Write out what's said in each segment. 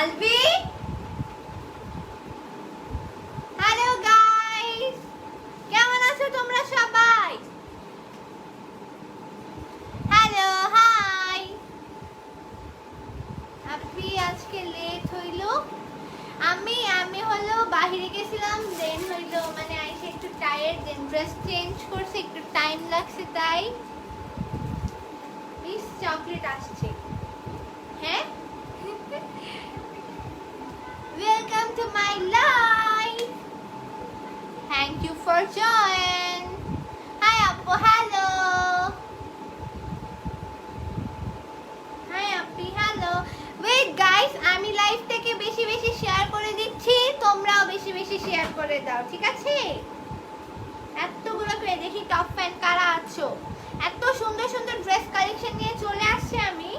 Albi, hello guys, কেমন আছো তোমরা সবাই? Hello, hi. আপনি আজকে লেট হইল। আমি হলো বাহিরে গেছিলাম, দেন হইল মানে আইসে একটু টায়ার্ড, দেন ড্রেস চেঞ্জ করছে, একটু টাইম লাগছে তাই। মিস চকলেট আসছে, হ্যাঁ। Welcome to my life. Thank you for join. Hi Appu, hello. Hi Appi, hello. Wait guys, আমি লাইভ থেকে বেশি বেশি শেয়ার করে দিচ্ছি, তোমরাও বেশি বেশি শেয়ার করে দাও, ঠিক আছে? এতগুলো করে দেখি টপ ফ্যান কারা আছো। এত সুন্দর সুন্দর ড্রেস কালেকশন নিয়ে চলে আসছে আমি,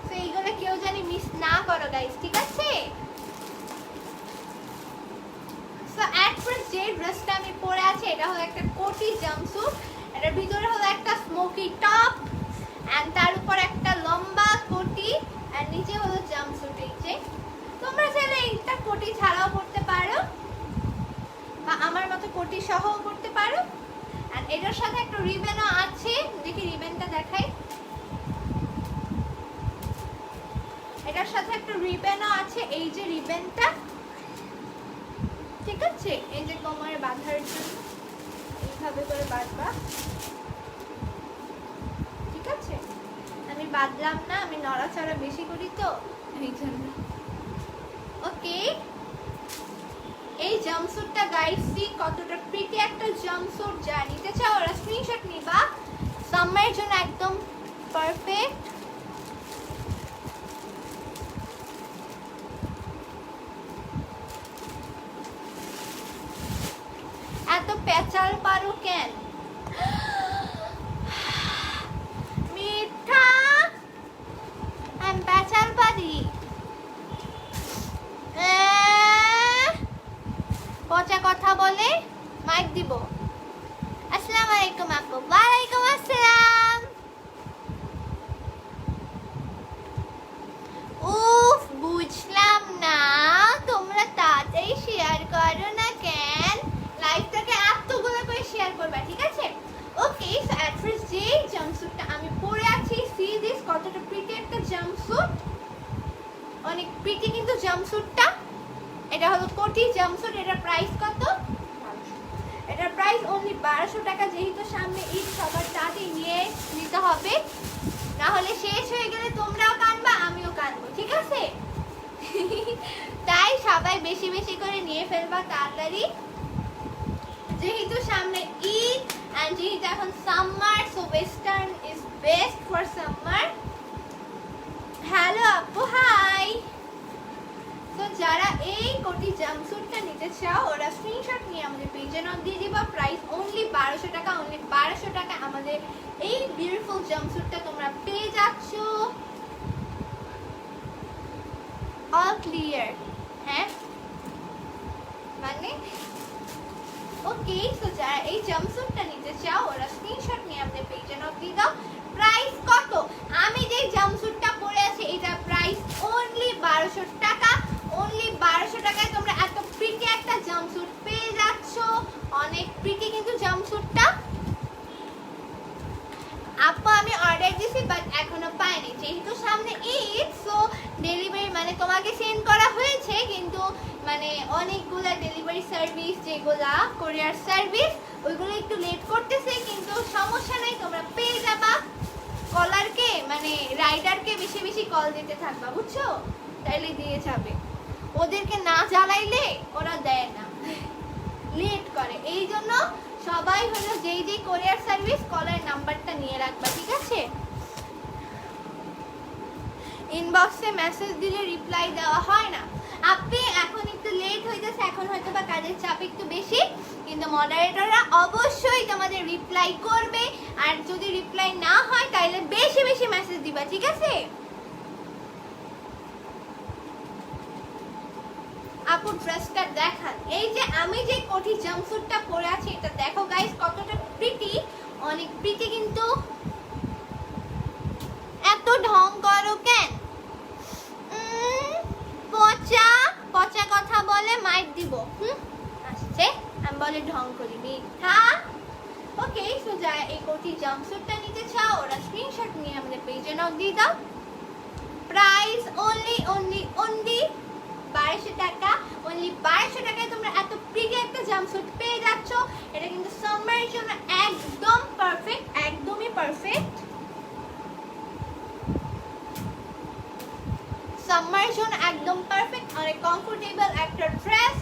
তো এইগুলো কেউ জানি মিস না করো গাইস, ঠিক আছে? সো এট ফার্স্ট যে ড্রেসটা আমি পরে আছি এটা হলো একটা কোটি জাম্পস্যুট, এটার ভিতরে হলো একটা স্মোকি টপ এন্ড তার উপর একটা লম্বা কোটি এন্ড নিচে হলো জাম্পস্যুট। এই যে তোমরা চাইলে এইটা কোটি ছাড়াও পরতে পারো বা আমার মতো কোটি সহও পরতে পারো। এন্ড এটার সাথে একটা রিবনও আছে, দেখি রিবনটা দেখাই। এটার সাথে একটা রিবনও আছে, এই যে রিবনটা, ঠিক আছে? এই যে কোমরে বাঁধার জন্য এইভাবে করে বাঁধবা, ঠিক আছে? আমি বাঁধলাম না, আমি নড়াচড়া বেশি করি তো এই জন্য। ওকে, এই জাম্পস্যুটটা গাইস সি কতটা প্রিটি একটা জাম্পস্যুট। যা নিতে চাও ওরা স্ক্রিনশট নিবা, সামারের জন্য একদম পারফেক্ট। এত পেঁচাল পারো কেন মিঠা? আমি পেঁচাল পারি? পচা কথা বলে মাইক দিব। আসসালামু আলাইকুম আপু। ওয়ালাইকুম আসসালাম। উফ, বুঝলাম না তোমরা তাড়াতাড়ি শেয়ার করো না কেন? লাইভটাকে এতগুলো করে শেয়ার করবা, ঠিক আছে? ওকে, সো এট ফার্স্ট যে জাম্পস্যুটটা আমি পরে আছি, সি দিস কতটা প্রিটি একটা জাম্পস্যুট, অনেক প্রিটি কিন্তু জাম্পস্যুটটা। এটা হলো কোটি জাম্পস্যুট। এটার প্রাইস কত? এটার প্রাইস অনলি 1200 টাকা। যেহেতু সামনে ঈদ, সবার তাড়াতাড়ি নিয়ে নিতে হবে, না হলে শেষ হয়ে গেলে তোমরাও কানবা আমিও কানবো, ঠিক আছে? তাই সবাই বেশি বেশি করে নিয়ে ফেলবা তাড়াতাড়ি, যেহেতু সামনে ঈদ এন্ড যেহেতু এখন summer, so western is best for summer. Hello আপু, হাই। তো যারা এই কোটি জাম্পস্যুটটা নিতে চাও ওরা স্ক্রিনশট নিয়ে আমাদের পেজে নক দিয়ে দিবা। প্রাইস অনলি 1200 টাকা। অনলি 1200 টাকা আমাদের এই বিউটিফুল জাম্পস্যুটটা তোমরা পেয়ে যাচ্ছ। অল ক্লিয়ার, হ্যাঁ মানে ওকে। সো যারা এই জাম্পস্যুটটা নিতে চাও ওরা স্ক্রিনশট নিয়ে আমাদের পেজে নক দিয়ে দাও। প্রাইস কত? আমি যে জাম্পস্যুটটা পরে আছি এটার প্রাইস অনলি 1200 টাকা। অনলি 1200 টাকায় তোমরা এত প্রিটি একটা জাম্পস্যুট পেয়ে যাচ্ছ। অনেক প্রিটি কিন্তু জাম্পস্যুটটা। আপু আমি অর্ডার দিছি বাট এখনো পাইনি, যেহেতু সামনে ঈদ, সো ডেলিভারি মানে তোমাকে সেন্ড করা হয়েছে, কিন্তু মানে অনেকগুলা ডেলিভারি সার্ভিস যেগুলা কোরিয়ার সার্ভিস ওইগুলো একটু লেট করতেছে, কিন্তু সমস্যা নাই, তোমরা পেয়ে যাবা। কলারকে মানে রাইডারকে বেশি বেশি কল দিতে থাকবা, বুঝছো? তাইলে দিয়ে যাবে। ওদেরকে না জ্বালাইলে ওরা দেয় না, লেট করে। এই জন্য সবাই হলো যেই যেই কোরিয়ার সার্ভিস কলার নাম্বারটা নিয়ে রাখবা, ঠিক আছে? ইনবক্সে মেসেজ দিলে রিপ্লাই দেওয়া হয় না। আপনি এখন একটু লেট হয়ে যাচ্ছে, এখন হয়তো বা কাজের চাপ একটু বেশি, কিন্তু মডারেটররা অবশ্যই তোমাদের রিপ্লাই করবে। আর যদি রিপ্লাই না হয় তাহলে বেশি বেশি মেসেজ দিবা, ঠিক আছে? আপু ড্রেসটা দেখান। এই যে আমি যে কোটি জাম্পস্যুটটা পরে আছি এটা দেখো গাইস কতটা প্রিটি, অনেক প্রিটি কিন্তু। এত ঢং করো কেন? দিব। আসছে, আমি বলে ঢং করি, মিথ্যা। ওকে, সো যারা এই কোটি জাম্পস্যুটটা নিতে চাও ওরা স্ক্রিনশট নিয়ে আমাদের পেজে নক দিয়ে দাও। প্রাইস অনলি 1200 টাকা। অনলি 1200 টাকায় তোমরা এত প্রিটি একটা জাম্পস্যুট পেয়ে যাচ্ছ। এটা কিন্তু সামারের জন্য একদম পারফেক্ট, একদমই পারফেক্ট। সামারের জন্য একদম পারফেক্ট, অনেক কমফোর্টেবল একটা dress.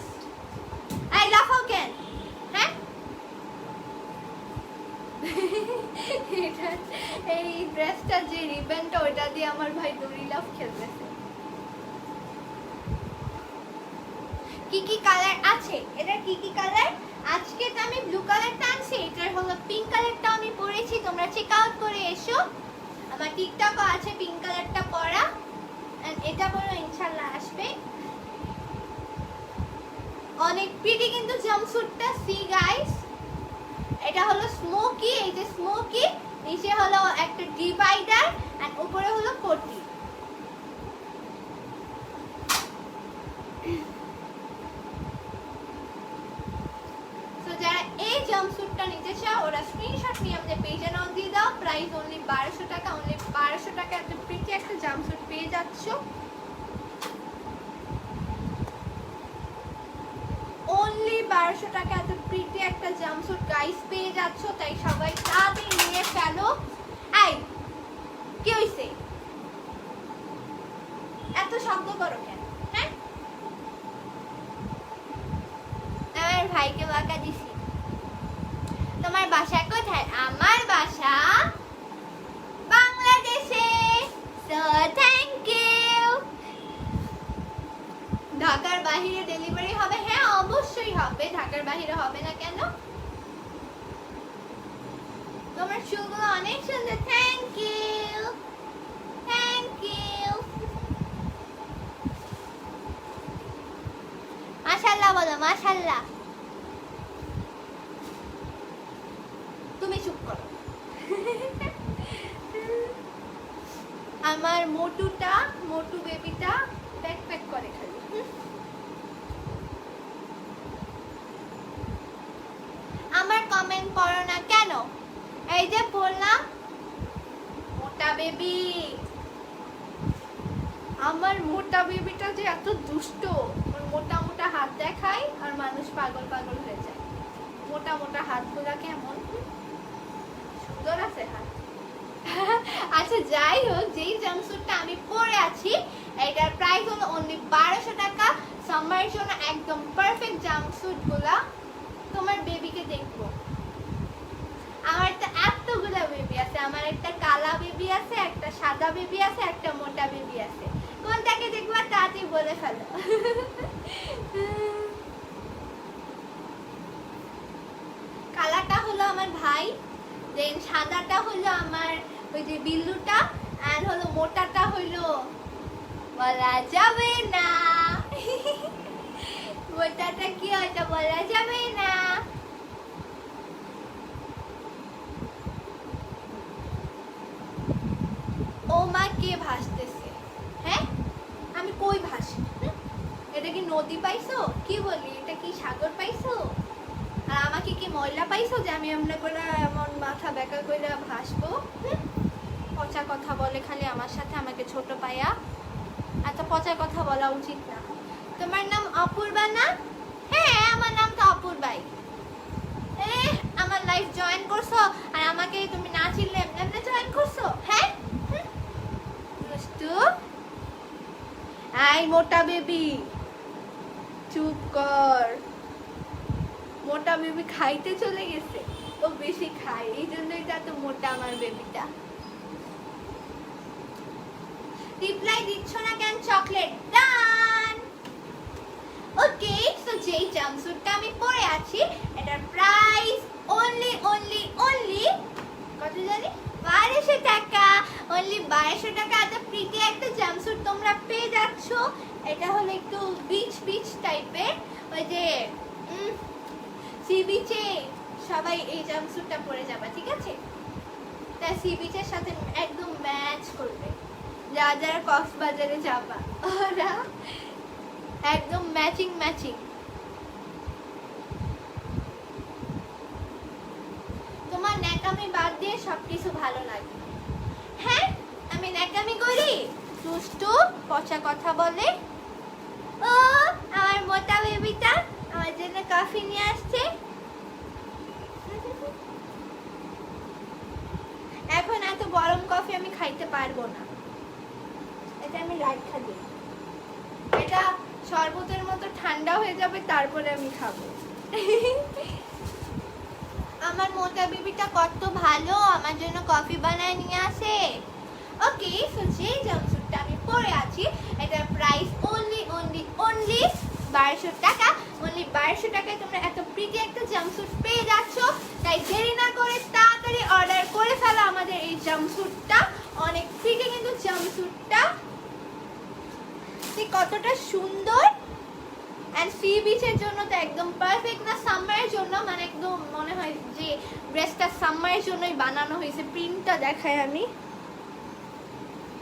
I love how can, হ্যাঁ এই ড্রেসটা যে রিবনটা ওটা দিয়ে আমার ভাই দড়ি লাফ খেলতেছে। কি কি কালার আছে, এটা কি কি কালার? আজকে তো আমি ব্লু কালারটা আনছি, এটার হলো পিঙ্ক কালারটা আমি পরেছি, তোমরা চেক আউট করে এসো। আমার টিকটকও আছে পিঙ্ক কালারটা পরা, এন্ড এটা পরে ইনশাআল্লাহ আসবে। অনেক প্রিটি কিন্তু জাম্পস্যুটটা, সি গাইস। এটা হলো স্মোকি, এই যে স্মোকি, নিচে হলো একটা ডিভাইডার এন্ড উপরে হলো কোটি। সো যারা এই জাম্পস্যুটটা নিতে চাও ওরা স্ক্রিনশট নিয়ে আমাদের পেজে নাও দিয়ে দাও। প্রাইস অনলি 1200 টাকা। অনলি 1200 টাকা এত প্রিটি একটা জাম্পস্যুট পেয়ে যাচ্ছ। অনলি 1200 টাকা এত প্রিটি একটা জাম্পস্যুট গাইস পেয়ে যাচ্ছ, তাই সবাই তাড়াতাড়ি নিয়ে ফেলো। এই কি হইছে, এত শব্দ করো কেন? হ্যাঁ, আমার ভাইকে বাঁকা দিছি। তোমার বাসা কোথায়? আমার বাসা বাংলাদেশে। So thank you. ঢাকার বাইরে ডেলিভারি হবে? হ্যাঁ অবশ্যই হবে, ঢাকার বাইরে হবে না কেন? তোমার চুলগুলো অনেক সুন্দর, থ্যাংক ইউ, থ্যাংক ইউ। মাশাআল্লাহ বলো, মাশাআল্লাহ। তুমি চুপ করো। আমার মোটু বেবিটা প্যাক প্যাক করে খালি। আমার কমেন্ট পড়ো না কেন? এই যে বললাম মোটা বেবি, আমার মোটা বেবিটা যে এত দুষ্ট, ওর মোটা মোটা হাত দেখায় আর মানুষ পাগল পাগল হয়ে যায়। মোটা মোটা হাতগুলা কেমন সুন্দর আছে হাত। আচ্ছা যাই হোক, যেই জাম্পস্যুটটা আমি পরে আছি এটার প্রাইস হলো অনলি 1200 টাকা। সামারের জন্য একদম পারফেক্ট জাম্পস্যুট গুলা। তোমার বেবিকে দেখবো, আমার তো এতগুলা বেবি আছে। আমার একটা কালা বেবি আছে, একটা সাদা বেবি আছে, একটা মোটা বেবি আছে। কোনটাকে দেখবা তাড়াতাড়ি বলে ফেলো। কালাটা হলো আমার ভাই, দেন সাদাটা হলো আমার ওই যে বিল্লুটা, আর হলো মোটাটা হলো বলা যাবে না। মোটাটা কি ওটা বলা যাবে না। ও মা কে ভাসতেছে? হ্যাঁ আমি কই ভাসি? এটা কি নদী পাইছো? কি বলি, এটা কি সাগর পাইছো? আর আমাকে কি ময়লা পাইছো যে আমি এমন করে এমন মাথা বেঁকা করে ভাসবো? পচা কথা বলে খালি আমার সাথে, আমাকে ছোট পায়া। এত পচা কথা বলা উচিত না। তোমার নাম অপূর্বা না? হ্যাঁ আমার নাম তো অপূর্বাই। আমার লাইফ জয়েন করছো আর আমাকে তুমি না চিনলে এমনি জয়েন করছো? হ্যাঁ আই মোটা বেবি চুপ কর। মোটা বেবি খাইতে চলে গেছে, ও বেশি খায় এই জন্যই তো মোটা আমার বেবিটা। রিপ্লাই দিচ্ছ না কেন? চকলেট ডান। ওকে, সো যেই জাম্পস্যুটটা আমি পরে আছি এটার প্রাইস অনলি কত জানি 1200 টাকা। অনলি 1200 টাকা এত প্রিটি একটা জাম্পস্যুট তোমরা পেয়ে যাচ্ছ। এটা হলো একটু বিচ টাইপের, ওই যে সি বিচে সবাই এই জাম্পস্যুটটা পরে যাবে, ঠিক আছে? তা সি বিচের সাথে একদম ম্যাচ করবে। যারা কক্সবাজারে যাবা ওরা একদম ম্যাচিং। সবকিছু ভালো লাগে। হ্যাঁ আমি ন্যাকামি করি, দুষ্টু পচা কথা বলে। ও আমার মোটা বেবিটা আমার জন্য কফি নিয়ে আসছে। এখন এত গরম কফি আমি খাইতে পারবো না, এটা আমি রাখা দিই, এটা শরবতের মতো ঠান্ডা হয়ে যাবে তারপরে আমি খাবো। আমার মোটা বেবিটা কত ভালো, আমার জন্য কফি বানায় নিয়ে আসে। ওকে সো যে জাম্পস্যুটটা আমি পরে আছি এটার প্রাইস অনলি 1200 টাকা। অনলি 1200 টাকায় তোমরা এত প্রিটি একটা জাম্পস্যুট পেয়ে যাচ্ছ। তাই দেরি না করে তাড়াতাড়ি অর্ডার করে ফেলো আমাদের এই জাম্পস্যুটটা। অনেক প্রিটি কিন্তু জাম্পস্যুটটা, কতটা সুন্দর। অ্যান্ড সি বিচের জন্য তো একদম পারফেক্ট না, সামারের জন্য মানে একদম মনে হয় যে ড্রেসটা সামারের জন্যই বানানো হয়েছে। প্রিন্টটা দেখাই আমি,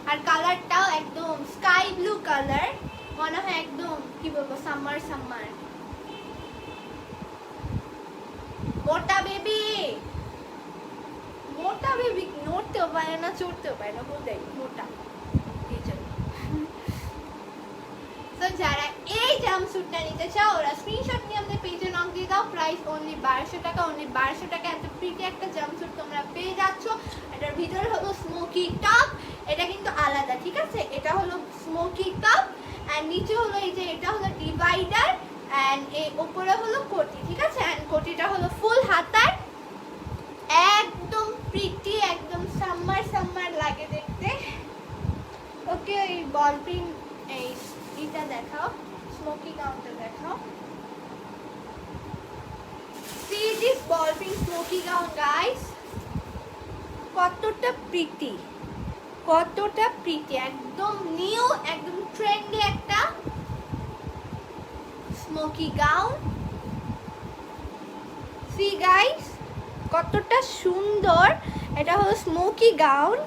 আর কালারটাও একদম স্কাই ব্লু কালার, মনে হয় একদম কি বলবো সামার। মোটা বেবি নড়তেও পারে না, চড়তেও পারে না, বলতে মোটা। তো যারা এই জাম্পস্যুটটা নিতে চাও ওরা স্ক্রিনশট নিয়ে আমাদের পেজে নক দিয়ে দাও। প্রাইস অনলি 1200 টাকা। অনলি 1200 টাকা এত প্রিটি একটা জাম্পস্যুট তোমরা পেয়ে যাচ্ছ। এটার ভিতরে হলো স্মোকি টপ, এটা কিন্তু আলাদা, ঠিক আছে? এটা হলো স্মোকি টপ অ্যান্ড নিচে হলো এই যে এটা হলো ডিভাইডার অ্যান্ড এই উপরে হলো কোটি, ঠিক আছে? অ্যান্ড কোটিটা হলো ফুল হাতার, একদম প্রিটি, একদম সাম্মার লাগে দেখতে। ওকে এই বল পিন এই এটা দেখাও, স্মোকি গাউনটা দেখাও। See this ball pink smoky gown guys, কতটা প্রিটি, একদম নিউ, একদম ট্রেন্ডি একটা স্মোকি গাউন। See guys কতটা সুন্দর, এটা হলো smoky gown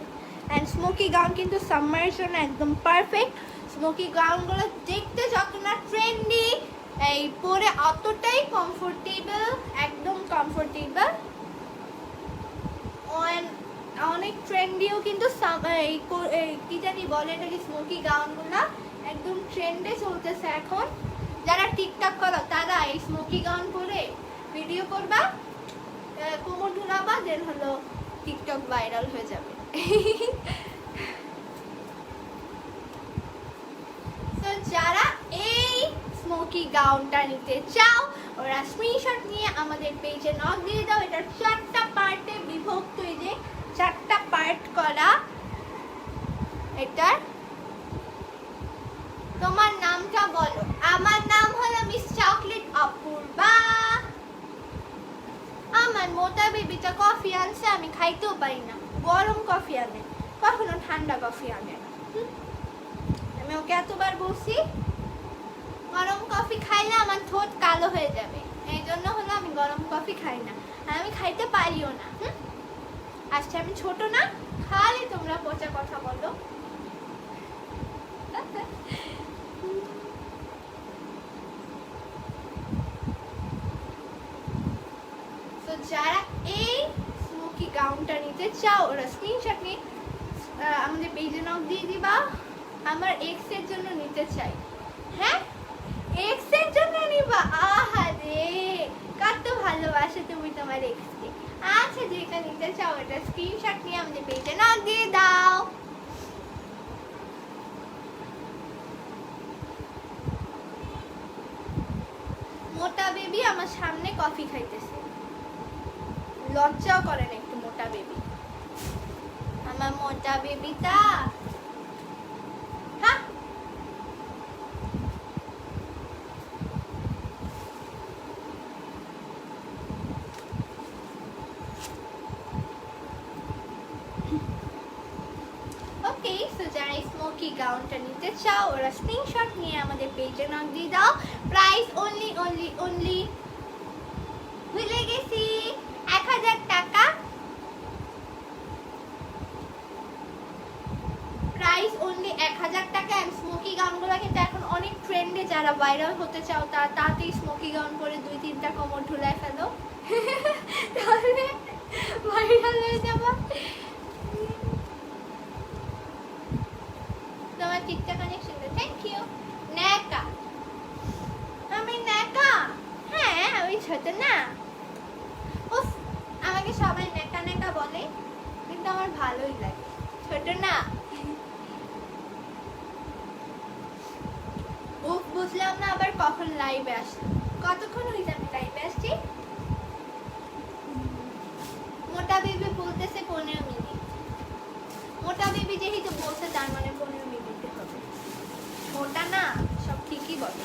and smoky gown কিন্তু সামারের জন্য একদম পারফেক্ট। স্মোকি গাউনগুলো দেখতে যত না ট্রেন্ডি, এই পরে অতটাই কমফোর্টেবল, একদম কমফোর্টেবল। অনেক ট্রেন্ডিও কিন্তু কি জানি বলে এটাকে, স্মোকি গাউনগুলো একদম ট্রেন্ডে চলতেছে এখন। যারা টিকটক করো তারা এই স্মোকি গাউন পরে ভিডিও করবা, কোমর ঢুলাবা, দেন হলো টিকটক ভাইরাল হয়ে যাবে। তো যারা এই স্মোকি গাউনটা নিতে চাও ওরা স্ক্রিনশট নিয়ে আমাদের পেজে নক দিয়ে দাও। এটা 4টা পার্টে বিভক্ত, এই যে 4টা পার্ট করা। এটার তোমার নামটা বলো। আমার নাম হলো মিস চকলেট অপূর্বা। আমার মোটা বেবিটা কফি আনছে, আমি খাইতেও পারি না, গরম কফি আনে, কখনো ঠান্ডা কফি আনে না। আমি ওকে এতবার বলছি গরম কফি খাইলে আমার ঠোঁট কালো হয়ে যাবে, এই জন্য হলো আমি গরম কফি খাই না, আর আমি খাইতে পারিও না। আচ্ছা আমি ছোট না, খালি তোমরা পচা কথা বলো। তো যারা এই স্মোকি গাউনটা নিতে চাও ওরা স্ক্রিনশট নিয়ে আমাদের পেজে নক দিয়ে দিবা। আমার এক্স এর জন্য নিতে চাই। হ্যাঁ এক্স এর জন্য নিবা? আহা রে কত ভালোবাসো তুমি তোমার এক্স কে। আচ্ছা যেটা নিতে চাও এটা স্ক্রিনশট নিয়ে আমাদের পেজে নক দিয়ে দাও। মোটা বেবি আমার সামনে কফি খাইতেছে, লজ্জাও করে না একটু মোটা বেবি। আমার মোটা বেবিটা হ্যাঁ ওকে। সো যারা স্মোকি গাউনটা নিতে চাও ওরা স্ক্রিনশট নিয়ে আমাদের পেজে নক দিয়ে দাও। প্রাইস অনলি ভুলে গেছি 1000 টাকা। প্রাইস অনলি 1000 টাকা। এন্ড স্মোকি গাউনগুলো কিন্তু এখন অনেক ট্রেন্ডে, যারা ভাইরাল হতে চাও তারা তাড়াতাড়ি স্মোকি গাউন পরে 2-3টা কোমর ঢুলায় ফেলো, তাহলে ভাইরাল হয়ে যাবো। তোমার টিকটক অনেক সুন্দর, থ্যাংক ইউ। ন্যাকা, আমি ন্যাকা? হ্যাঁ, আমি ছোট না। উফ, আমাকে সবাই ন্যাকা ন্যাকা বলে, কিন্তু আমার ভালোই লাগে। ছোট না? উফ, বুঝলাম না আবার কখন লাইভে আসলাম। কতক্ষণ হয়েছে আমি লাইভে আসছি? মোটা বেবি বলতেছে 15 মিনিট। মোটা বেবি যেহেতু বলছে তার মানে 15 মিনিটে হবে। মোটা না, সব ঠিকই বলে।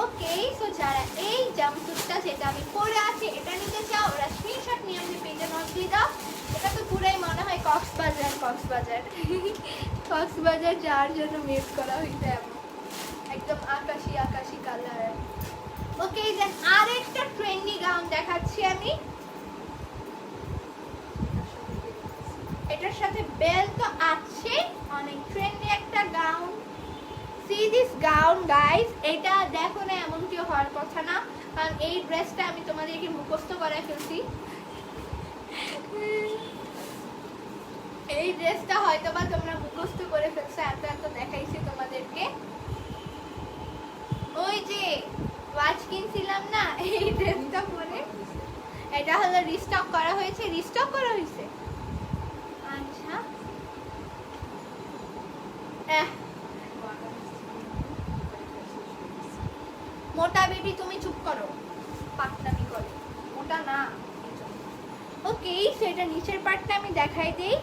ওকে, সো যারা এই জাম্পসুটটা যেটা আমি পরে আছি এটা নিতে চাও, ওরা স্ক্রিনশট নিয়ে আমাদের পেজে নক দিয়ে দাও। এটা তো পুরাই মনে হয় কক্সবাজার কক্সবাজার যাওয়ার জন্য মেক করা হয়েছে এমন একদম আকাশি আকাশি কালার। ওকে, দেন আরেকটা ট্রেন্ডি গাউন দেখাচ্ছি আমি। এটার সাথে বেল তো আছে, অনেক ট্রেন্ডি একটা gown. See this gown guys, এটা দেখো না এমন কি হওয়ার কথা না, কারণ এই ড্রেসটা আমি তোমাদেরকে মুখস্থ করায় ফেলছি। এই ড্রেসটা হয়তো বা তোমরা মুখস্থ করে ফেলছো, এত এত দেখাইছি তোমাদেরকে। ওই যে ওয়াচ কিনছিলাম না, এই ড্রেসটা পরে, এটা হলো রিস্টক করা হয়েছে। রিস্টক করা হয়েছে, আচ্ছা। মোটা বেবি তুমি চুপ করো, পাকনামি করে, মোটা না। ওকে, সেটা নিচের পার্টটা আমি দেখাই দেই।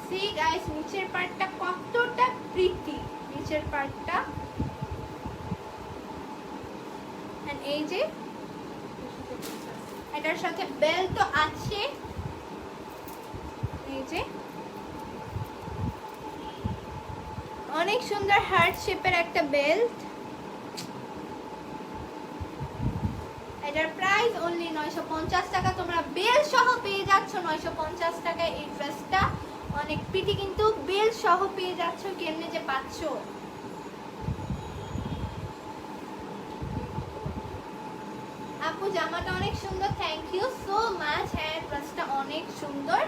সি গাইস, নিচের পার্টটা কতটা প্রিটি, নিচের পার্টটা। এন্ড এই যে এটার সাথে বেল তো আছে, এই যে অনেক সুন্দর হার্ট শেপের একটা বেল্ট। এটার প্রাইস অনলি 950 টাকা। তোমরা বেল সহ পেয়ে যাচ্ছ 950 টাকায় এই ড্রেসটা। অনেক প্রিটি, কিন্তু বেল সহ পেয়ে যাচ্ছ, কেমনে যে পাচ্ছ। আপু জামাটা অনেক সুন্দর, থ্যাংক ইউ সো মাচ। হ্যাঁ, ড্রেসটা অনেক সুন্দর।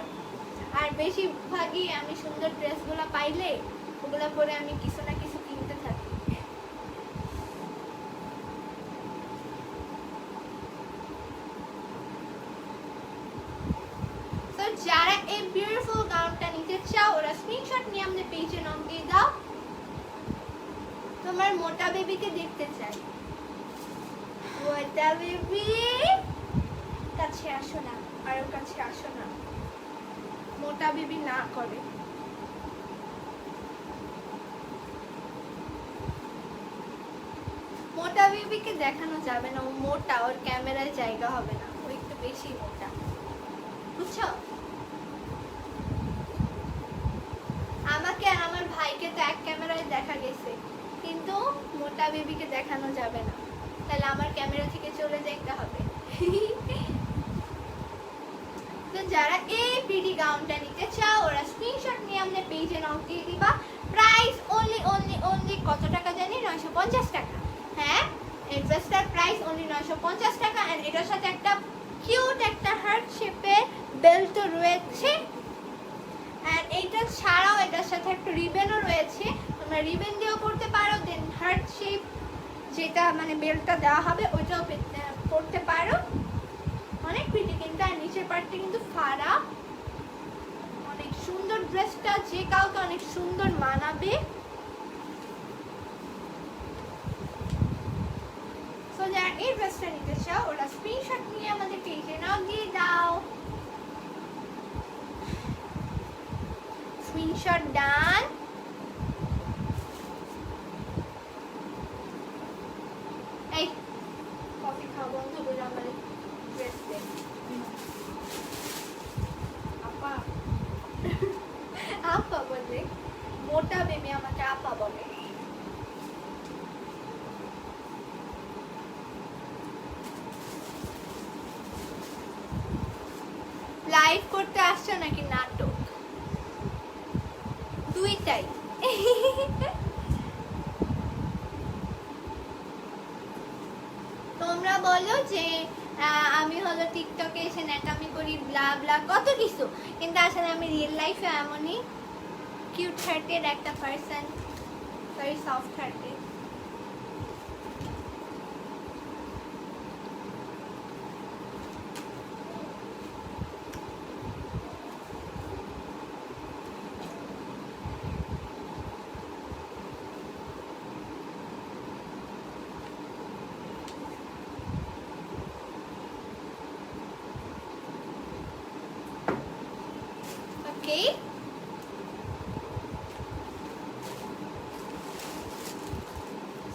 আর বেশিরভাগই আমি সুন্দর ড্রেসগুলো পাইলে ওগুলো পরে আমি কিছু না কিছু কিনতে থাকি। তো যারা এই বিউটিফুল গাউনটা নিতে চাও, ওরা স্ক্রিনশট নিয়ে আমাদের পেজে নক দিয়ে দাও। তোমার মোটা বেবিকে দেখতে চাই। মোটা বেবি, কাছে আসো না, আরো কাছে আসো না। মোটা বেবি না করে। মোটা বেবিকে দেখানো যাবে না, ও মোটা, ওর ক্যামেরায় জায়গা হবে না, ও একটু বেশি মোটা, বুঝছো? আমাকে আর আমার ভাইকে তো এক ক্যামেরায় দেখা গেছে, কিন্তু মোটা বেবিকে দেখানো যাবে না, তাহলে আমার ক্যামেরা থেকে চলে যেতে হবে। তো যারা এই প্রিটি গাউনটা নিতে চাও, ওরা স্ক্রিনশট নিয়ে আমাদের পেজে নক দিয়ে দিবা। প্রাইস অনলি কত টাকা জানি? 950 টাকা। হ্যাঁ, এই ড্রেসটার প্রাইস অনলি 950 টাকা। এন্ড এটার সাথে একটা কিউট একটা হার্ট শেপের বেল্ট রয়েছে। এন্ড এইটা ছাড়াও এটার সাথে একটা রিবেনও রয়েছে, তোমরা রিবেন দিয়েও পরতে পারো। দেন হার্ট শেপ যেটা মানে বেল্টটা দেওয়া হবে ওইটাও পরতে পারো। অনেক প্রিটি কিন্তু। আর নিচের পার্টটা কিন্তু ফাড়া, অনেক সুন্দর। ড্রেসটা যে কাউকে অনেক সুন্দর মানাবে। সো যারা এই ড্রেসটা নিতে চাও, ওরা স্ক্রিনশট নিয়ে আমাদের পেজে নাও দিয়ে দাও। স্ক্রিনশট ডান। এই কফি খাও বন্ধ করে আমার ড্রেস দে। আপা আপা বলে, মোটা বেবি আমাকে আপা বলে। লাইভ করতে আসছো নাকি নাটক? দুইটাই। তোমরা তোমরা বলো যে আমি হলো টিকটকে এসে ন্যাকামি করি ব্লা ব্লা কত কিছু, কিন্তু আসলে আমি রিয়েল লাইফে এমনই কিউট হার্টেড একটা পার্সন, ভেরি সফট হার্টেড। ওকে,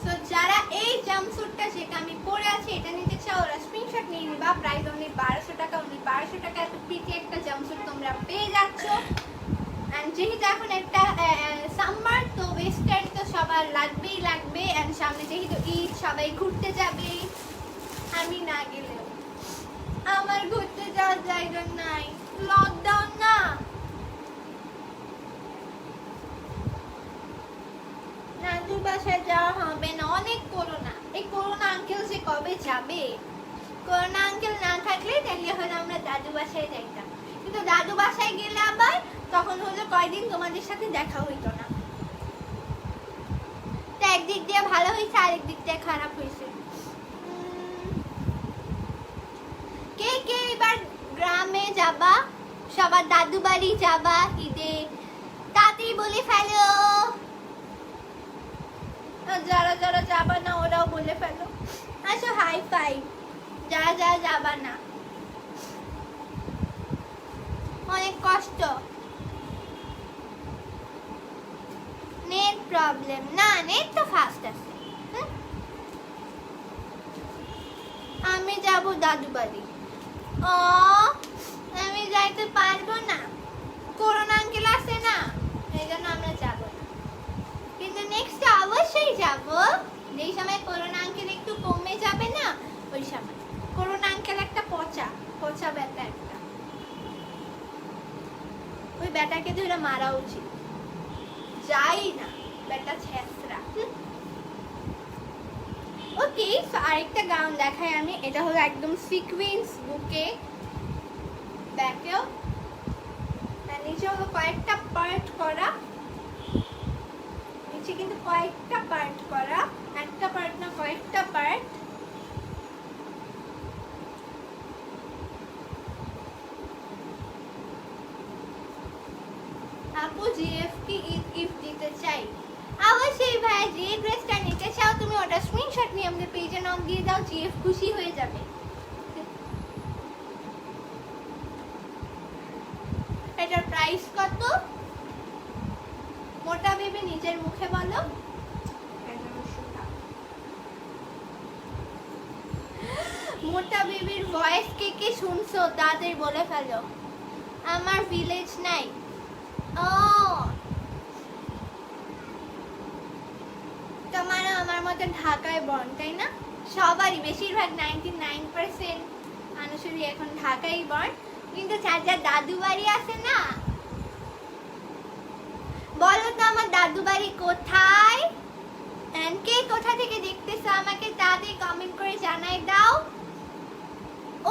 সো যারা এই জাম্পস্যুটটা যেটা আমি পরে আছি এটা নিতে চাও ওরা স্ক্রিনশট নিয়ে নিবা। প্রাইস অনলি 1200 টাকা। অনলি 1200 টাকা এত প্রিটি একটা জাম্পস্যুট তোমরা পেয়ে যাচ্ছ। এন্ড যেহেতু এখন একটা সামার, তো ওয়েস্টার্ন তো সবার লাগবেই লাগবে। এন্ড সামনে যেহেতু ঈদ, সবাই ঘুরতে যাবে, আমি না গেলেও আমার ঘুরতে যাওয়ার জায়গা নাই, লকডাউন না। নানুর বাসায় যাওয়া হবে না, অনেক করোনা। এই করোনা আঙ্কেল যে কবে যাবে? করোনা আঙ্কেল না থাকলে তাহলে হয়তো আমরা দাদু বাসায় যাইতাম, কিন্তু দাদু বাসায় গেলে আবার তখন হলো কয়দিন তোমাদের সাথে দেখা হইতো না। তো একদিক দিয়ে ভালো হয়েছে, আরেক দিক দিয়ে খারাপ হয়েছে। কে কে এবার গ্রামে যাবা, সবার দাদু বাড়ি যাবা ঈদে? তাড়াতাড়ি বলে ফেলো। যারা যারা যাবা না ওরাও বলে ফেলো। আচ্ছা, হাই ফাইভ যারা যারা যাবা না। অনেক কষ্ট, নেট প্রবলেম না, নেট তো ফাস্ট আছে। আমি যাব দাদু বাড়ি। ও আমি যাইতে পারবো না, করোনা আঙ্কেল আছে না, এই জন্য আমরা যাবো না। কিন্তু নেক্সট অবশ্যই যাব, যেই সময় করোনা আঙ্কেল একটু কমে যাবে না, ওই সময়। করোনা আঙ্কেল একটা পচা পচা ব্যাটা একটা, ওই ব্যাটাকে ধরে মারা উচিত। যাই না ব্যাটা ছেঁচড়া। ওকে, সো আরেকটা গাউন দেখাই আমি। এটা হলো একদম সিকোয়েন্স বুকে, ব্যাকেও নিচে হলো কয়েকটা পার্ট করা, নিচে কিন্তু কয়েকটা পার্ট করা, একটা পার্ট না কয়েকটা পার্ট। আপু জিএফ কি ঈদ গিফট দিতে চাই? অবশ্যই ভাই, যে ড্রেসটা নিতে চাও তুমি ওটা স্ক্রিনশট নিয়ে আমাদের পেজে নাম দিয়ে দাও, জিএফ খুশি হয়ে যাবে। এটার প্রাইস কত? মোটা বেবি নিজের মুখে বলো। মোটা বেবির ভয়েস কে কে শুনছো তাদের বলে ফেলো। আমার ভিলেজ নাই। ও তোমারও আমার মতো ঢাকায় বর্ন, তাই না? সবারই, বেশিরভাগ 99% মানুষেরই এখন ঢাকায় বর্ন। কিন্তু যার যার দাদু বাড়ি আছে না, বলো তো আমার দাদু বাড়ি কোথায়? কে কোথা থেকে দেখতেছো আমাকে তাড়াতাড়ি কমেন্ট করে জানাই দাও।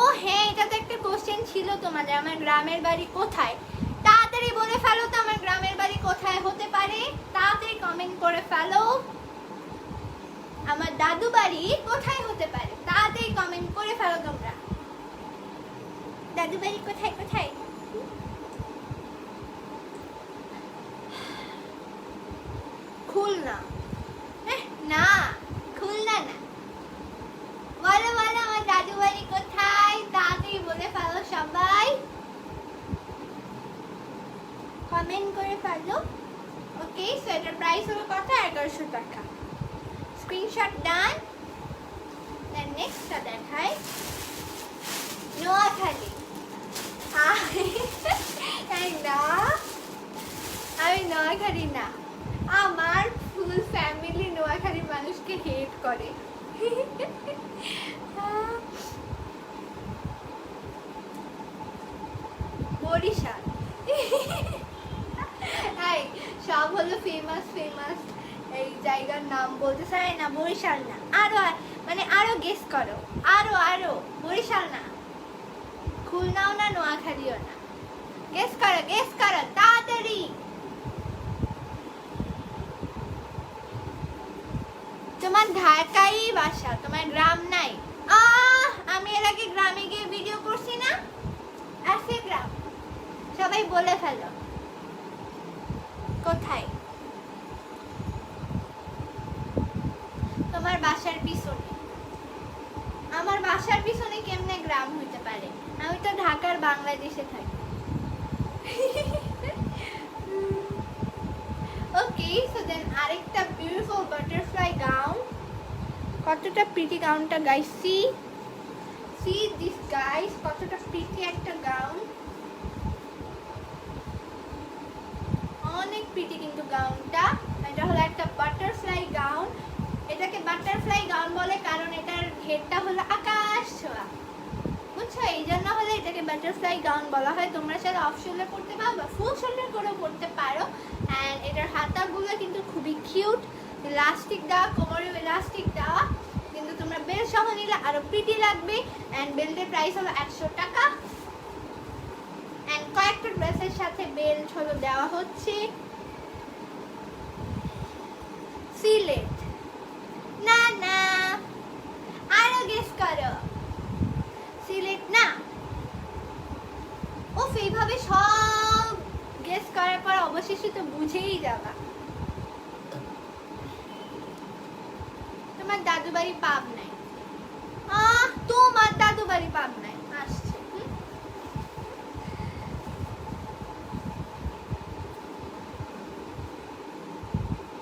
ও হ্যাঁ, এটা তো একটা কোশ্চেন ছিল তোমাদের, আমার গ্রামের বাড়ি কোথায়। তাড়াতাড়ি বলে ফেলো তো আমার গ্রামের বাড়ি কোথায় হতে পারে, তাড়াতাড়ি কমেন্ট করে ফেলো। আমার দাদু বাড়ি কোথায় হতে পারে, তাড়াতাড়ি কমেন্ট করে ফেলো তোমরা। দাদু বাড়ি কোথায় কোথায়? খুলনা না, খুলনা না। বলো বলো আমার দাদু বাড়ি কোথায়, তাড়াতাড়ি বলে ফেলো সবাই, কমেন্ট করে ফেলো। ওকে, সো এটার প্রাইস হলো কত? 1100 টাকা। স্ক্রিনশট ডান। দেন নেক্সটটা দেখাই, নোয়াখালী। না, আমি নোয়াখালী না, আমার ফুল ফ্যামিলি নোয়াখালী মানুষকে হেট করে। বরিশাল। সব হলো ফেমাস ফেমাস এই জায়গা জায়গার নাম বলতে চাই না, বরিশাল না, আরো মানে আরো গেস করো, আরো বরিশাল না, খুলনাও না, নোয়াখালীও না, গেস করো তাড়াতাড়ি। তোমার ঢাকাই বাসা, তোমার গ্রাম নাই? আমি এর আগে গ্রামে গিয়ে ভিডিও করছি না, আছে গ্রাম, সবাই বলে ফেলো কোথায়। তোমার বাসার পিছনে। আমার বাসার পিছনে কেমনে গ্রাম হইতে পারে? আমি তো ঢাকার বাংলাদেশে থাকি। ওকে, সো দেন আরেকটা বিউটিফুল বাটারফ্লাই গাউন। কতটা প্রিটি গাউনটা গাইস, সি দিস গাইস, কতটা প্রিটি একটা গাউন, অনেক প্রিটি কিন্তু গাউনটা। এটা হলো একটা বাটারফ্লাই গাউন। এটাকে বাটারফ্লাই গাউন বলে কারণ এটার ঘেরটা হলো আকাশ ছোঁয়া, বুঝছো? এই জন্য হলে এটাকে বাটারফ্লাই গাউন বলা হয়। তোমরা সেটা অফ শোল্ডার পরতে পারো বা ফুল শোল্ডার করেও পরতে পারো। অ্যান্ড এটার হাতাগুলো কিন্তু খুবই কিউট, ইলাস্টিক দেওয়া, কোমরেও ইলাস্টিক দেওয়া, কিন্তু তোমরা বেল্ট সহ নিলে আরো প্রিটি লাগবে। অ্যান্ড বেল্টের প্রাইস হলো 100 টাকা। অ্যান্ড কয়েকটা ড্রেসের সাথে বেল্ট হলো দেওয়া হচ্ছে। সিলেট না, আরো গেস করো। সিলেট না। ওফ, এইভাবে সব গেস করার পর অবশেষে তো বুঝেই যাবা। তোমার দাদু বাড়ি পাবনায়। তোমার দাদু বাড়ি পাবনায় আসছে।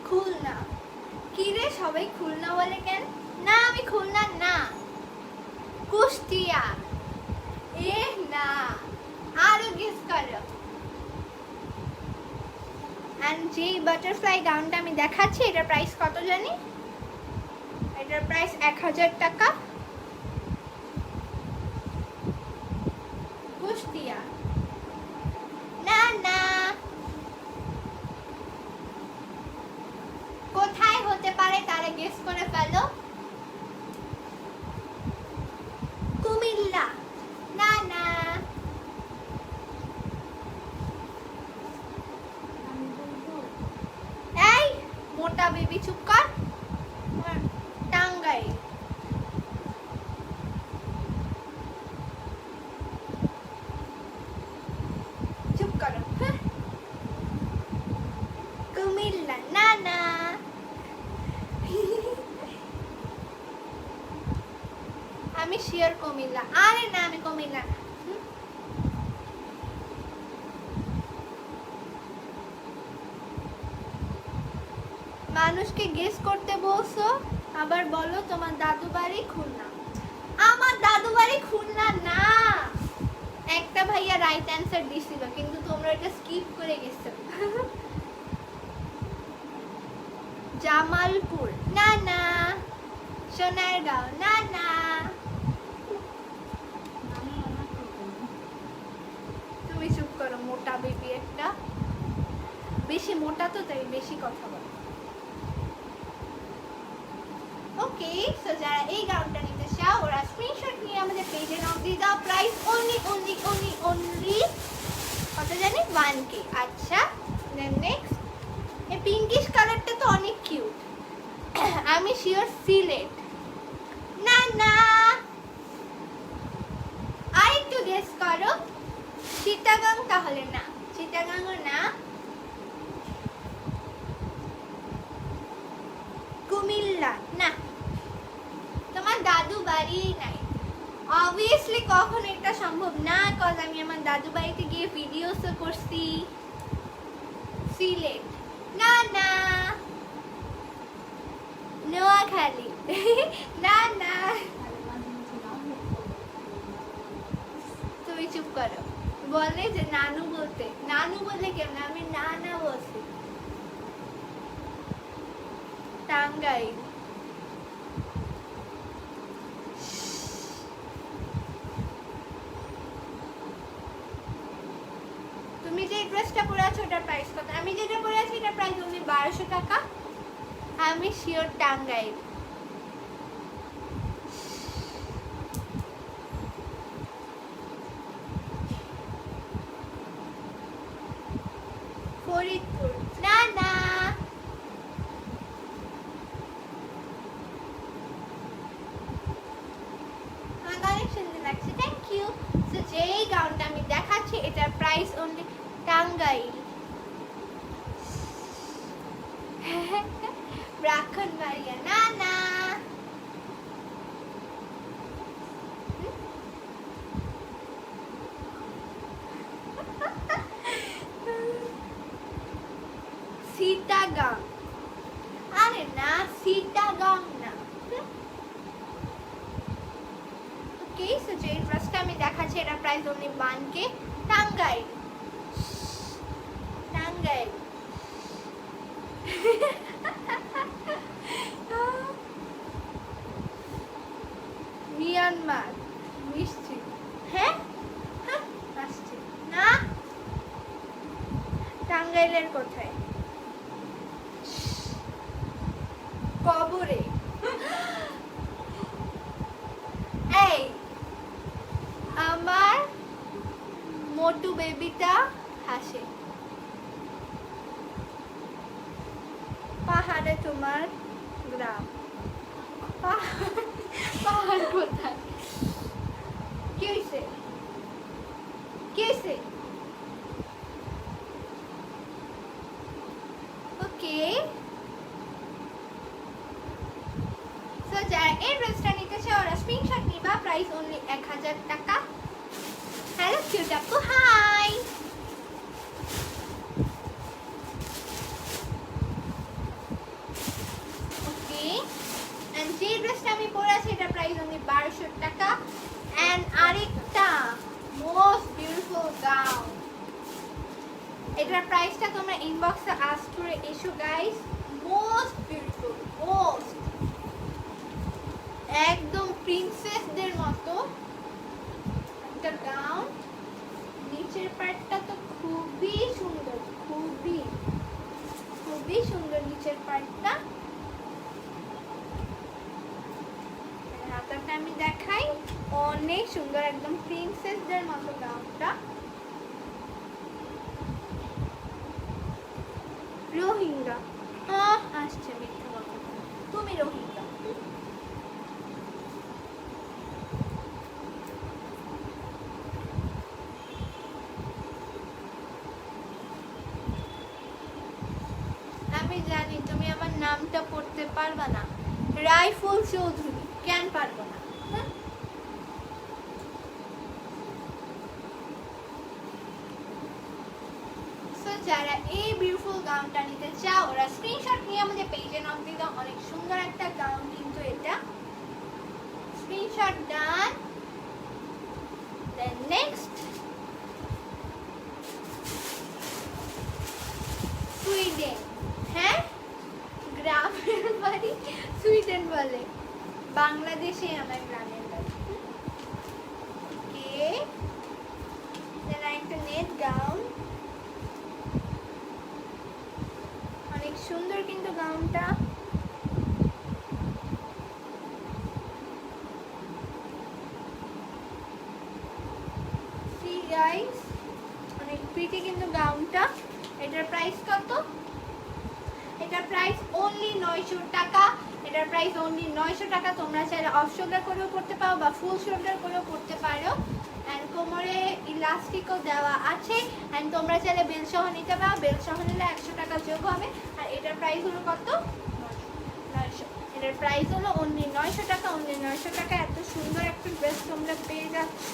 খুলনা। কি রে, সবাই খুলনা বলে কেন? না, আমি খুলনা না, কুষ্টিয়া। না, আরো গেস করো। এন্ড যে বাটারফ্লাই গাউনটা আমি দেখাচ্ছি, এটার প্রাইস কত জানি? এটার প্রাইস 1000 টাকা। কুষ্টিয়া না, কোথায় হতে পারে তারা গেস করে ফেলো। কুমিল্লা না, এই মোটা বেবি চুপ কর। টাঙ্গাইল। চুপ করো। কুমিল্লা না। আমি শিওর কুমিল্লা। আরে না, আমি কুমিল্লা না। মানুষকে গেস করতে বলছো, আবার বলো তোমার দাদু বাড়ি খুলনা। আমার দাদু বাড়ি খুলনা না। একটা ভাইয়া রাইট অ্যান্সার দিছিল, কিন্তু তোমরা এটা স্কিপ করে গেছো। জামালপুর না। সোনারগাঁও না। তুমি চুপ করো, মোটা বেবি একটা। বেশি মোটা তো, তাই বেশি কথা বলো। ওকে, সো যারা এই গাউনটা নিতে চাও ওরা স্ক্রিনশট নিয়ে আমাদের পেজে নাম দিয়ে দাও। প্রাইস অনলি কত জানি? 1K। আচ্ছা, দেন নেক্সট, এই পিঙ্কিশ কালারটা তো অনেক কিউট। আমি শিওর সিলেট না। আর একটু গেস করো। চিটাগাং তাহলে না, চিটাগাংও না। কুমিল্লা না। তোমার দাদু বাড়ি নাই। অবভিয়াসলি কখন এটা সম্ভব না, কজ আমি আমার দাদু বাড়িতে গিয়ে ভিডিওসও করছি। সিলেট না। নোয়াখালী না। তুমি চুপ করো। বলে যে নানু বলতে কেমন? আমি না বলছি। টাঙ্গাইল। তুমি যে ড্রেসটা পরে আছো ওটার প্রাইস কত? আমি যেটা পরে আছি এটার প্রাইস অনলি 1200 টাকা। আমি শিওর টাঙ্গাইল। ফরিদপুর না না। আমার অনেক সুন্দর লাগছে, থ্যাংক ইউ। সো যেই গাউনটা আমি দেখাচ্ছি এটার প্রাইস অনলি টাঙ্গাইল, ব্রাহ্মণবাড়িয়া না না। চিটাগাং, আরে না চিটাগাং না। ওকে, সো যে ড্রেসটা আমি দেখাচ্ছি এটা price only 1K, Tangail Tangail. Myanmar মিষ্টি, হ্যাঁ আসছে না। টাঙ্গাইলের কোথায়? কবরে। এই আমার মোটু বেবিটা হাসে। পাহাড়ে তোমার গ্রাম, পাহাড় কোথায়? কি হয়েছে কি হয়েছে? ওকে, সো যারা এই ড্রেসটা নিতে চাও ওরা স্ক্রিনশট নিবা, প্রাইস অনলি 1000 টাকা। হ্যালো কিউট আপু, হাই। ওকে, এন্ড যে ড্রেসটা আমি পরে আছি এটা প্রাইস অনলি 1200 টাকা। এন্ড আরেকটা মোস্ট বিউটিফুল গাউন, এটার প্রাইসটা তোমরা ইনবক্সে আস্ক করে এসো গাইস। মোস্ট বিউটিফুল, মোস্ট একদম প্রিন্সেসদের মতো একটা গাউন। নিচের পার্টটা তো খুবই সুন্দর, খুবই খুবই সুন্দর নিচের পার্টটা। হাতাটা আমি দেখাই, অনেক সুন্দর একদম প্রিন্সেসদের মতো গাউনটা। রোহিঙ্গা আসছে, মিথ্যা কথা, তুমি রোহিঙ্গা। আমি জানি তুমি আমার নামটা পড়তে পারবা না, রাইফুল চৌধুরী, কেন পারবো না? যারা এই বিউটিফুল গাউনটা নিতে চাও ওরা স্ক্রিনশট নিয়ে আমাদের পেজে নক দিয়ে দাও। অনেক সুন্দর একটা গাউন কিন্তু এটা। স্ক্রিনশট ডান। দেন নেক্সট সুইডেন, হ্যাঁ গ্রামের বাড়ি সুইডেন বলে, বাংলাদেশে আমার গ্রামের বাড়ি। ওকে, দেন একটা নেট গাউন, অনেক সুন্দর কিন্তু গাউনটা। সি গাইস, অনেক প্রিটি কিন্তু গাউনটা। এটার প্রাইস কত? এটার প্রাইস অনলি 900 টাকা। এটার প্রাইস অনলি 900 টাকা। তোমরা চাইলে অফ শোল্ডার করেও পড়তে পারো বা ফুল শোল্ডার করেও পড়তে পারো। অ্যান্ড কোমরে ইলাস্টিকও দেওয়া আছে। অ্যান্ড তোমরা চাইলে বেল সহ নিতে পারো, বেল সহ নিলে 100 টাকা যোগ হবে। আর এটার প্রাইস হলো কত? 900। এটার প্রাইস হলো অনলি 900 টাকা। অনলি 900 টাকা এত সুন্দর একটা ড্রেস তোমরা পেয়ে যাচ্ছ।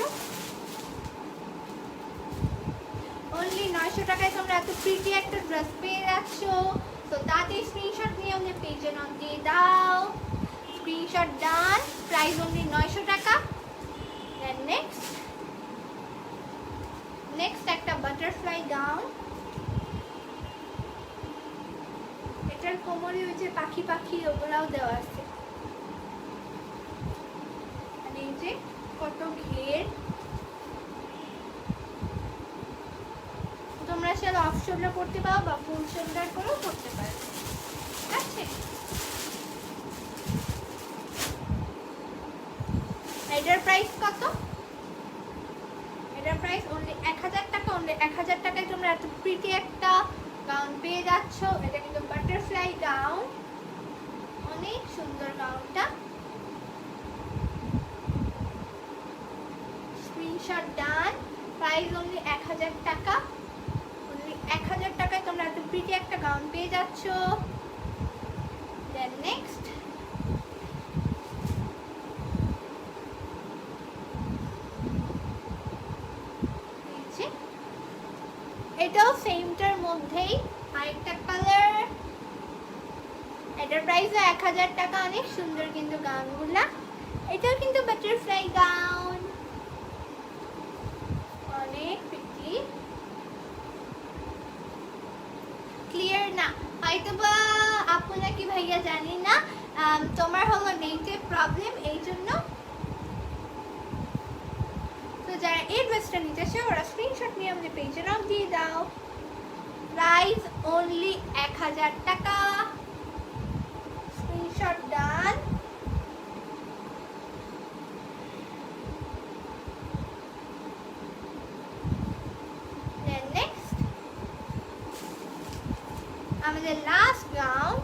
অনলি 900 টাকায় তোমরা এত প্রিটি একটা ড্রেস পেয়ে যাচ্ছ। তো তাতে স্ক্রিনশট নিয়ে আমাদের পেজে নক দিয়ে দাও। স্ক্রিনশট ডান, প্রাইস অনলি 900 টাকা। দেন নেক্সট একটা বাটারফ্লাই গাউন। এটার কোমরে ওই যে পাখি পাখি ওগুলাও দেওয়া আছে। মানে এই যে কত ঘের। তোমরা সেটা অফ শোল্ডার করতে পারো বা ফুল শোল্ডার করেও করতে পারো, ঠিক আছে? এটার প্রাইস কত? এটার প্রাইস অনলি 1000 টাকা। অনলি 1000 টাকায় তোমরা এত প্রিটি একটা গাউন পেয়ে যাচ্ছ। এটা কিন্তু বাটারফ্লাই গাউন, অনেক সুন্দর গাউনটা। স্ক্রিনশট ডান। প্রাইস অনলি 1000 টাকা। অনলি 1000 টাকায় তোমরা এত প্রিটি একটা গাউন পেয়ে যাচ্ছ। দেন নেক্সট এটাও সেমটার মধ্যেই আরেকটা কালার। এটার প্রাইস 1000 টাকা। অনেক সুন্দর কিন্তু গাউনগুলা। এটাও কিন্তু বাটারফ্লাই গাউন, অনেক প্রিটি। ক্লিয়ার না হয়তো বা আপু নাকি ভাইয়া জানি না, তোমার হলো নেটের প্রবলেম, এই জন্য। তো যারা এই ড্রেসটা নিতে চাও ওরা স্ক্রিনশট নিয়ে আমাদের পেজে নাম দিয়ে দাও। প্রাইস অনলি 1000 টাকা। স্ক্রিনশট ডান। দেন নেক্সট আমাদের লাস্ট গাউন।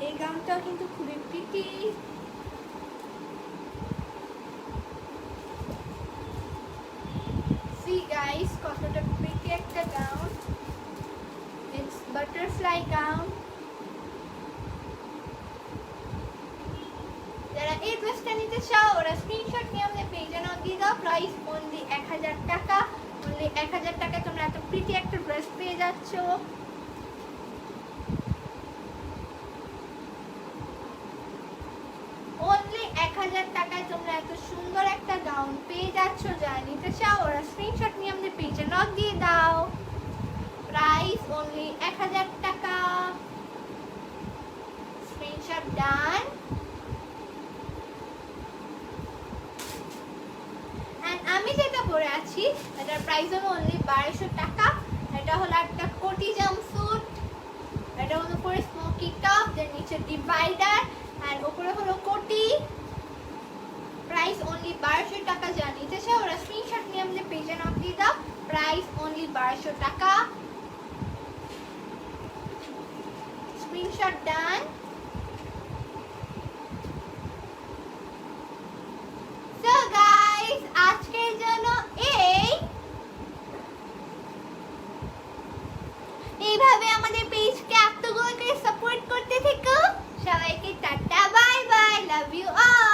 এই গাউনটাও কিন্তু খুবই প্রিটি। গাইস কতটা প্রিটি একটা গাউন। It's butterfly gown. যারা এই ড্রেসটা নিতে চাও ওরা স্ক্রিনশট নিয়ে আমাদের পেজে নাও দিয়ে দাও। প্রাইস অনলি 1000 টাকা। অনলি 1000 টাকায় তোমরা এত প্রিটি একটা ড্রেস পেয়ে যাচ্ছ। অনলি 1000 টাকায় তোমরা এত সুন্দর একটা গাউন পেয়ে যাচ্ছ। যারা নিতে চাও ওরা স্ক্রিনশট নিয়ে আমাদের পেজে নক দিয়ে দাও। প্রাইস অনলি 1000 টাকা। Screenshot done. এন্ড আমি যেটা পরে আছি এটার প্রাইস হলো অনলি 1200 টাকা। এটা হলো একটা কোটি জাম্পস্যুট। এটা হলো পরে স্মোকি টপ, এর নিচে ডিভাইডার আর উপরে হলো কোটি। প্রাইস অনলি 1200 টাকা। যা নিতে চাও ওরা স্ক্রিনশট নিয়ে আমাদের পেজে নক দিয়ে দাও। প্রাইস অনলি 1200 টাকা। স্ক্রিনশট ডান। সো গাইস আজকের জন্য এইভাবে আমাদের পেজকে এতগুলো করে সাপোর্ট করতে থেকো। সবাইকে টাটা, bye bye, love you all.